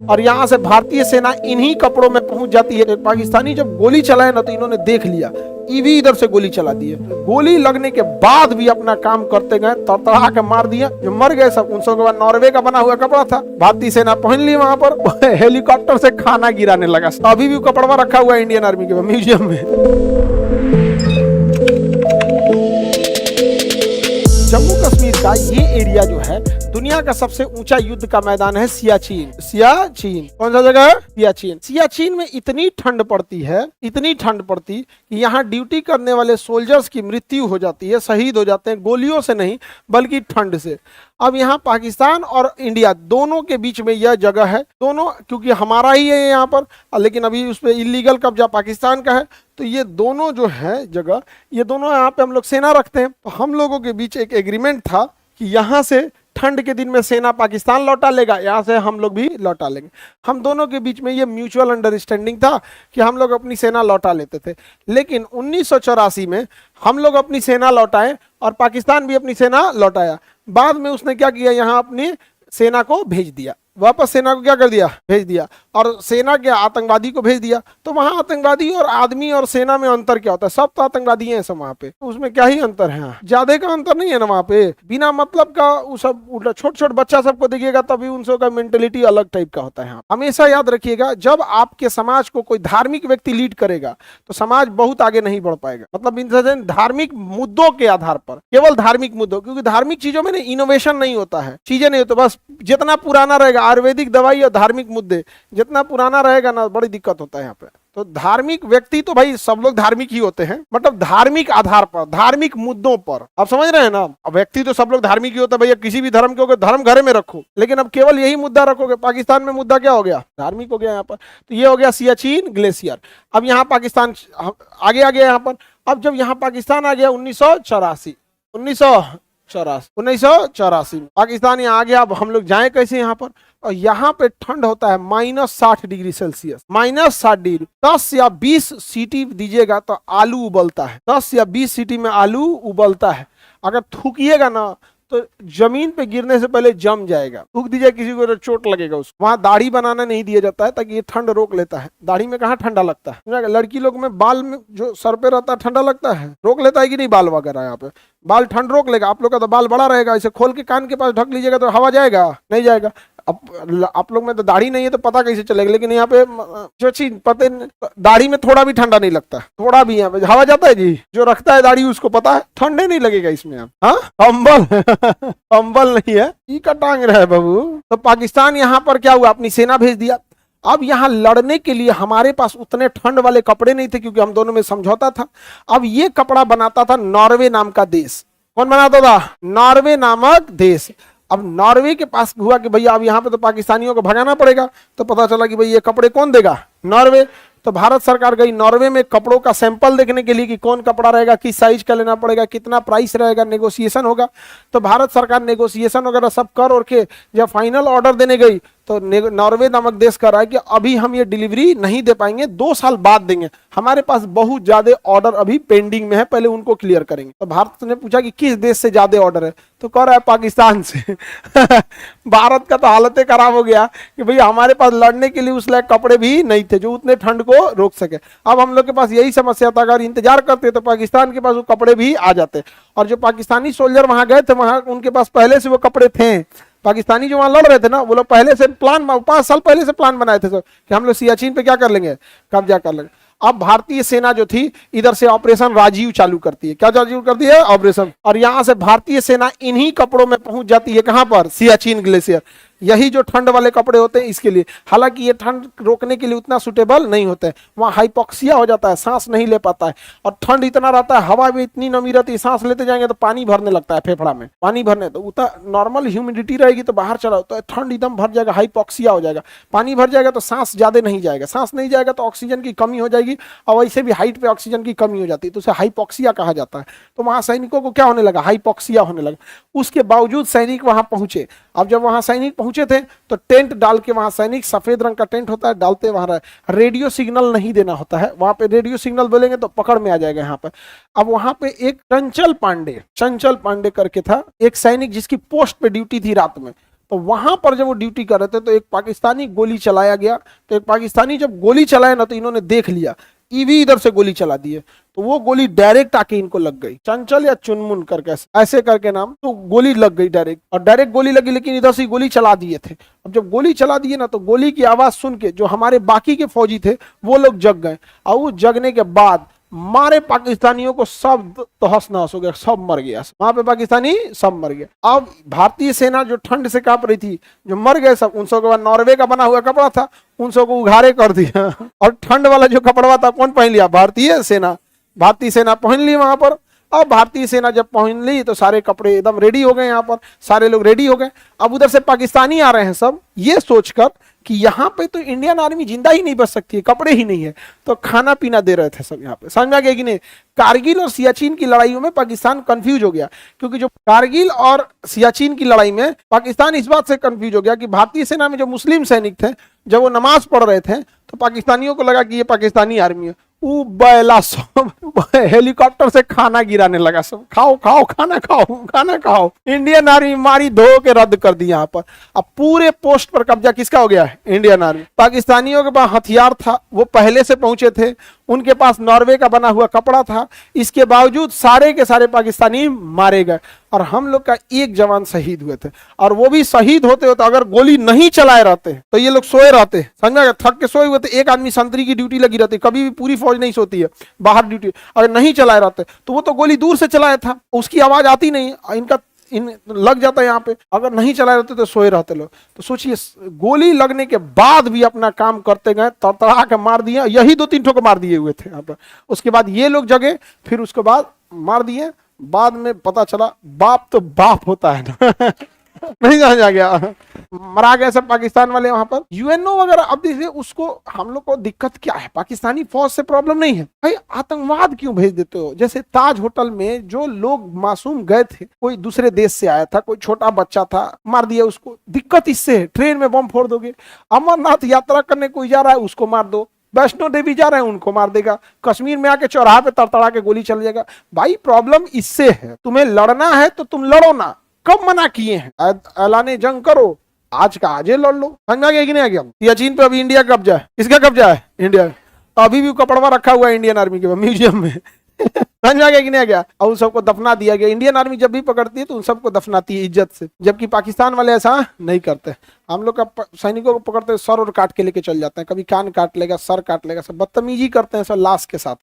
और यहाँ से भारतीय सेना इन्हीं कपड़ों में पहुंच जाती है। पाकिस्तानी जब गोली चलाए ना तो इन्होंने देख लिया, ईवी इधर से गोली चला दी है। गोली लगने के बाद भी अपना काम करते गए, तड़तड़ा के मार दिया। जो मर गए सब, उन सब के बाद नॉर्वे का बना हुआ कपड़ा था, भारतीय सेना पहन ली। वहां पर हेलीकॉप्टर से खाना गिराने लगा। अभी भी कपड़ा रखा हुआ है इंडियन आर्मी के म्यूजियम में। जम्मू कश्मीर का ये एरिया जो है, दुनिया का सबसे ऊंचा युद्ध का मैदान है सियाचिन। सियाचिन कौन सा जगह है? सियाचिन। सियाचिन में इतनी ठंड पड़ती है, इतनी ठंड पड़ती कि यहाँ ड्यूटी करने वाले सोल्जर्स की मृत्यु हो जाती है, शहीद हो जाते हैं, गोलियों से नहीं बल्कि ठंड से। अब यहाँ पाकिस्तान और इंडिया दोनों के बीच में यह जगह है, दोनों क्योंकि हमारा ही है यहाँ पर, लेकिन अभी उस पर इलीगल कब्जा पाकिस्तान का है। तो ये दोनों जो है जगह, ये दोनों यहाँ पे हम लोग सेना रखते हैं। तो हम लोगों के बीच एक एग्रीमेंट था कि यहाँ से ठंड के दिन में सेना पाकिस्तान लौटा लेगा, यहाँ से हम लोग भी लौटा लेंगे। हम दोनों के बीच में ये म्यूचुअल अंडरस्टैंडिंग था कि हम लोग अपनी सेना लौटा लेते थे। लेकिन 1984 में हम लोग अपनी सेना लौटाए और पाकिस्तान भी अपनी सेना लौटाया। बाद में उसने क्या किया, यहाँ अपनी सेना को भेज दिया, वापस सेना को क्या कर दिया, भेज दिया। और सेना के आतंकवादी को भेज दिया। तो वहां आतंकवादी और आदमी और सेना में अंतर क्या होता है? सब तो आतंकवादी हैं सब वहां पे, उसमें क्या ही अंतर है? ज्यादा का अंतर नहीं है ना वहां पे। बिना मतलब का वो सब उल्टा, छोट छोट बच्चा सबको देखिएगा तभी उन सब का मेंटेलिटी अलग टाइप का होता है। हमेशा याद रखिएगा, जब आपके समाज को कोई धार्मिक व्यक्ति लीड करेगा तो समाज बहुत आगे नहीं बढ़ पाएगा। मतलब धार्मिक मुद्दों के आधार पर, केवल धार्मिक मुद्दों, क्योंकि धार्मिक चीजों में इनोवेशन नहीं होता है, चीजें नहीं होती। बस जितना पुराना रहेगा, आयुर्वेदिक दवाई और धार्मिक मुद्दे जितना पुराना रहेगा ना, बड़ी दिक्कत होता है यहाँ पे। तो धार्मिक व्यक्ति तो भाई सब लोग धार्मिक ही होते हैं, मतलब धार्मिक आधार पर, धार्मिक मुद्दों पर, आप समझ रहे हैं ना। अब व्यक्ति तो सब लोग धार्मिक ही होता है भैया, किसी भी धर्म के होगा, धर्म घरे में रखो, लेकिन अब केवल यही मुद्दा रखोगे। पाकिस्तान में मुद्दा क्या हो गया? धार्मिक हो गया यहाँ पर। तो ये हो गया सियाचिन ग्लेशियर। अब यहाँ पाकिस्तान आगे आ गया यहाँ पर। अब जब यहाँ पाकिस्तान आ गया 1984 पाकिस्तान यहाँ आ गया। अब हम लोग जाए कैसे यहाँ पर? और यहाँ पे ठंड होता है -60 डिग्री सेल्सियस, -60 डिग्री। 10 या 20 सीटी दीजिएगा तो आलू उबलता है, 10 या 20 सीटी में आलू उबलता है। अगर थूकिएगा ना तो जमीन पे गिरने से पहले जम जाएगा। थूक दीजिए किसी को तो चोट लगेगा उसको। वहां दाढ़ी बनाना नहीं दिया जाता है ताकि ये ठंड रोक लेता है। दाढ़ी में कहाँ ठंडा लगता है? लड़की लोग में बाल में जो सर पे रहता है ठंडा लगता है, रोक लेता है कि नहीं? बाल वगैरह यहाँ पे बाल ठंड रोक लेगा। आप लोग का तो बाल बड़ा रहेगा, इसे खोल के कान के पास ढक लीजिएगा तो हवा जाएगा? नहीं जाएगा। अब आप लोग में तो दाढ़ी नहीं है तो पता कैसे चलेगा, लेकिन यहाँ पे जो चीज पता, दाढ़ी में थोड़ा भी ठंडा नहीं लगता, थोड़ा भी यहाँ पे हवा जाता है जी। जो रखता है दाढ़ी उसको पता है ठंडे नहीं लगेगा इसमें। हाँ, कंबल कंबल नहीं है, ई का टांग रहा है बाबू। तो पाकिस्तान यहाँ पर क्या हुआ, अपनी सेना भेज दिया। अब यहाँ लड़ने के लिए हमारे पास उतने ठंड वाले कपड़े नहीं थे, क्योंकि हम दोनों में समझौता था। अब ये कपड़ा बनाता था नॉर्वे नाम का देश। कौन बनाता था? नॉर्वे नामक देश। अब नॉर्वे के पास हुआ कि भैया अब यहाँ पे तो पाकिस्तानियों को भगाना पड़ेगा। तो पता चला कि भाई ये कपड़े कौन देगा? नॉर्वे। तो भारत सरकार गई नॉर्वे में कपड़ों का सैंपल देखने के लिए कि कौन कपड़ा रहेगा, किस साइज का लेना पड़ेगा, कितना प्राइस रहेगा, नेगोशिएशन होगा। तो भारत सरकार नेगोशिएशन वगैरह सब कर और के जब फाइनल ऑर्डर देने गई तो नॉर्वे नामक देश कह रहा है कि अभी हम ये डिलीवरी नहीं दे पाएंगे, 2 साल बाद देंगे, हमारे पास बहुत ज्यादा ऑर्डर अभी पेंडिंग में है, पहले उनको क्लियर करेंगे। तो भारत ने पूछा कि किस देश से ज्यादा ऑर्डर है? तो कह रहा है पाकिस्तान से। भारत का तो हालत खराब हो गया कि भैया हमारे पास लड़ने के लिए उस लायक कपड़े भी नहीं थे जो उतने ठंड को रोक सके। अब हम लोग के पास यही समस्या था, अगर इंतजार करते तो पाकिस्तान के पास वो कपड़े भी आ जाते। और जो पाकिस्तानी सोल्जर वहां गए थे, वहां उनके पास पहले से वो कपड़े थे। पाकिस्तानी जो वहां लड़ रहे थे ना, वो लोग पहले से प्लान, 5 साल पहले से प्लान बनाए थे कि हम लोग सियाचिन पे क्या कर लेंगे, कब्जा कर लेंगे। अब भारतीय सेना जो थी इधर से ऑपरेशन राजीव चालू करती है। क्या चालू करती है? ऑपरेशन। और यहां से भारतीय सेना इन्हीं कपड़ों में पहुंच जाती है। कहां पर? सियाचिन ग्लेशियर। यही जो ठंड वाले कपड़े होते हैं इसके लिए। हालांकि ये ठंड रोकने के लिए उतना सुटेबल नहीं होते हैं, वहाँ हाइपोक्सिया हो जाता है, सांस नहीं ले पाता है। और ठंड इतना रहता है, हवा में इतनी नमी रहती है, सांस लेते जाएंगे तो पानी भरने लगता है फेफड़ा में, पानी भरने। तो उतना नॉर्मल ह्यूमिडिटी रहेगी तो बाहर चला तो ठंड एकदम भर जाएगा, हाइपोक्सिया हो जाएगा। पानी भर जाएगा तो सांस ज्यादा नहीं जाएगा, सांस नहीं जाएगा तो ऑक्सीजन की कमी हो जाएगी, और वैसे भी हाइट पे ऑक्सीजन की कमी हो जाती है, तो उसे हाइपोक्सिया कहा जाता है। तो वहाँ सैनिकों को क्या होने लगा? हाइपोक्सिया होने लगा। उसके बावजूद सैनिक वहां पहुंचे। अब जब वहां सैनिक पहुंचे थे तो टेंट डाल के, वहां सैनिक सफेद रंग का टेंट होता है, डालते वहां रेडियो सिग्नल नहीं देना होता है। वहां पे रेडियो सिग्नल बोलेंगे तो पकड़ में आ जाएगा यहाँ पर। अब वहां पे एक चंचल पांडे करके था, एक सैनिक जिसकी पोस्ट पे ड्यूटी थी रात में, तो वहां पर जब वो ड्यूटी कर रहे थे तो एक पाकिस्तानी गोली चलाया गया, तो एक पाकिस्तानी जब गोली चलाया ना तो इन्होंने देख लिया, ईवी इधर से गोली चला दिए, तो वो गोली डायरेक्ट आके इनको लग गई, चंचल या चुनमुन करके ऐसे करके नाम, तो गोली लग गई डायरेक्ट, और डायरेक्ट गोली लगी, लेकिन इधर से गोली चला दिए थे। अब जब गोली चला दिए ना तो गोली की आवाज सुन के जो हमारे बाकी के फौजी थे वो लोग जग गए, और वो जगने के बाद मारे पाकिस्तानियों को सब तहस नहस हो गया, सब मर गया, वहां पे पाकिस्तानी सब मर गया। अब भारतीय सेना जो ठंड से कांप रही थी, जो मर गए सब, उन सब के बाद नॉर्वे का बना हुआ कपड़ा था उन सबको उघारे कर दिया, और ठंड वाला जो कपड़ा था कौन पहन लिया? भारतीय सेना। भारतीय सेना पहन ली वहां पर। अब भारतीय सेना जब पहन ली तो सारे कपड़े एकदम रेडी हो गए, यहाँ पर सारे लोग रेडी हो गए। अब उधर से पाकिस्तानी आ रहे हैं सब ये सोचकर कि यहाँ पे तो इंडियन आर्मी जिंदा ही नहीं बच सकती है, कपड़े ही नहीं है, तो खाना पीना दे रहे थे सब यहाँ पे। समझ में आ गया कि नहीं? कारगिल और सियाचिन की लड़ाइयों में पाकिस्तान कंफ्यूज हो गया, क्योंकि जो कारगिल और सियाचिन की लड़ाई में पाकिस्तान इस बात से कंफ्यूज हो गया कि भारतीय सेना में जो मुस्लिम सैनिक थे जब वो नमाज पढ़ रहे थे तो पाकिस्तानियों को लगा कि ये पाकिस्तानी आर्मी है, वो बैला सब हेलीकॉप्टर से खाना गिराने लगा, सब खाओ खाओ खाना खाओ खाना खाओ। इंडियन आर्मी मारी धो के रद्द कर दी यहाँ पर। अब पूरे पोस्ट पर कब्जा किसका हो गया है? Indian army. पाकिस्तानियों के पास हथियार था, वो पहले से पहुंचे थे, उनके पास नॉर्वे का बना हुआ कपड़ा था, इसके बावजूद सारे के सारे पाकिस्तानी मारे गए, और हम लोग का एक जवान शहीद हुए थे। और वो भी शहीद होते होते अगर गोली नहीं चलाए रहते तो ये लोग सोए रहते, समझा, थक के सोए हुए थे। एक आदमी संतरी की ड्यूटी लगी रहती, कभी भी पूरी फौज नहीं सोती है बाहर ड्यूटी, अगर नहीं चलाए रहते तो वो तो गोली दूर से चलाया था, उसकी आवाज आती नहीं, इनका लग जाता है यहाँ पे, अगर नहीं चलाए रहते तो सोए रहते लोग। तो सोचिए गोली लगने के बाद भी अपना काम करते गए, तड़तड़ा के मार दिया, यही 2-3 ठो को मार दिए हुए थे यहाँ पर। उसके बाद ये लोग जगे, फिर उसके बाद मार दिए, बाद में पता चला बाप तो बाप होता है ना नहीं समझ आ गया, मरा गए सब पाकिस्तान वाले वहां पर। यूएनओ वगैरह, अब देखिए उसको हम लोग को दिक्कत क्या है, पाकिस्तानी फौज से प्रॉब्लम नहीं है भाई, आतंकवाद क्यों भेज देते हो? जैसे ताज होटल में जो लोग मासूम गए थे, कोई दूसरे देश से आया था, कोई छोटा बच्चा था, मार दिया उसको, दिक्कत इससे है। ट्रेन में बम फोड़ दोगे, अमरनाथ यात्रा करने कोई जा रहा है उसको मार दो, वैष्णो देवी जा रहे हैं उनको मार देगा, कश्मीर में आके चौराहा पे तड़तड़ा के गोली चल जाएगा। भाई प्रॉब्लम इससे है, तुम्हें लड़ना है तो तुम लड़ो ना, कब मना किए हैं? ऐलाने जंग करो, आज का आज लड़ लो। समझ आ गया कि नहीं आ गया? सियाचिन पे अभी इंडिया कब्जा है, किसका कब्जा है? इंडिया। अभी भी कपड़वा रखा हुआ है इंडियन आर्मी के म्यूजियम में समझ आ गया कि नहीं आ गया? और उन सबको दफना दिया गया। इंडियन आर्मी जब भी पकड़ती है तो उन सबको दफनाती है इज्जत से, जबकि पाकिस्तान वाले ऐसा नहीं करते। हम लोग का सैनिकों को पकड़ते सर और काट के लेके चल जाते हैं, कभी कान काट लेगा, सर काट लेगा, सब बदतमीजी करते हैं सब लाश के साथ।